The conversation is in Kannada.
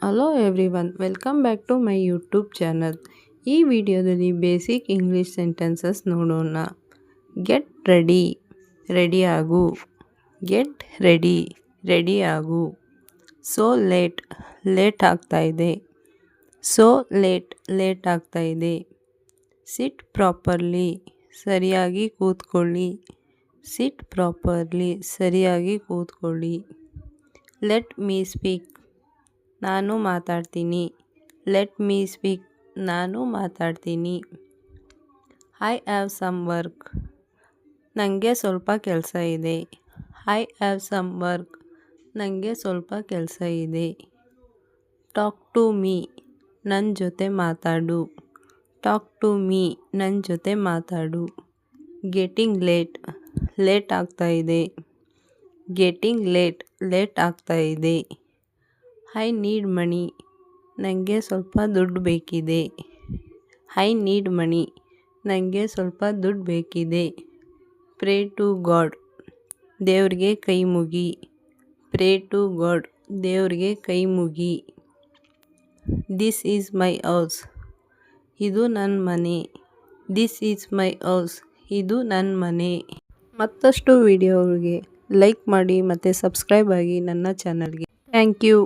Hello everyone, welcome back to my YouTube channel. ಈ ವಿಡಿಯೋದಲ್ಲಿ ಬೇಸಿಕ್ ಇಂಗ್ಲೀಷ್ ಸೆಂಟೆನ್ಸಸ್ ನೋಡೋಣ. ಗೆಟ್ ರೆಡಿ, ರೆಡಿ ಆಗು. ಗೆಟ್ ರೆಡಿ, ರೆಡಿ ಆಗು. ಸೋ ಲೇಟ್, ಲೇಟ್ ಆಗ್ತಾ ಇದೆ. ಸೋ ಲೇಟ್, ಲೇಟ್ ಆಗ್ತಾ ಇದೆ. ಸಿಟ್ ಪ್ರಾಪರ್ಲಿ, ಸರಿಯಾಗಿ ಕೂತ್ಕೊಳ್ಳಿ. ಸಿಟ್ ಪ್ರಾಪರ್ಲಿ, ಸರಿಯಾಗಿ ಕೂತ್ಕೊಳ್ಳಿ. ಲೆಟ್ ಮೀ ಸ್ಪೀಕ್, ನಾನು ಮಾತಾಡ್ತೀನಿ. ಲೆಟ್ ಮೀ ಸ್ಪೀಕ್, ನಾನು ಮಾತಾಡ್ತೀನಿ. ಐ ಹ್ಯಾವ್ ಸಮ್ ವರ್ಕ್, ನನಗೆ ಸ್ವಲ್ಪ ಕೆಲಸ ಇದೆ. ಐ ಹ್ಯಾವ್ ಸಮ್ ವರ್ಕ್, ನನಗೆ ಸ್ವಲ್ಪ ಕೆಲಸ ಇದೆ. ಟಾಕ್ ಟು ಮೀ, ನನ್ನ ಜೊತೆ ಮಾತಾಡು. ಟಾಕ್ ಟು ಮೀ, ನನ್ನ ಜೊತೆ ಮಾತಾಡು. ಗೆಟಿಂಗ್ ಲೇಟ್, ಲೇಟ್ ಆಗ್ತಾ ಇದೆ. ಗೆಟಿಂಗ್ ಲೇಟ್, ಲೇಟ್ ಆಗ್ತಾ ಇದೆ. ಐ ನೀಡ್ ಮನಿ, ನನಗೆ ಸ್ವಲ್ಪ ದುಡ್ಡು ಬೇಕಿದೆ. ಐ ನೀಡ್ ಮನಿ, ನನಗೆ ಸ್ವಲ್ಪ ದುಡ್ಡು ಬೇಕಿದೆ. ಪ್ರೇ ಟು ಗಾಡ್, ದೇವ್ರಿಗೆ ಕೈ ಮುಗಿ. ಪ್ರೇ ಟು ಗಾಡ್, ದೇವ್ರಿಗೆ ಕೈ ಮುಗಿ. ದಿಸ್ ಈಸ್ ಮೈ ಹೌಸ್, ಇದು ನನ್ನ ಮನೆ. ದಿಸ್ ಈಸ್ ಮೈ ಹೌಸ್, ಇದು ನನ್ನ ಮನೆ. ಮತ್ತಷ್ಟು ವಿಡಿಯೋಗಳಿಗೆ ಲೈಕ್ ಮಾಡಿ ಮತ್ತು ಸಬ್ಸ್ಕ್ರೈಬ್ ಆಗಿ ನನ್ನ ಚಾನಲ್ಗೆ. Thank you.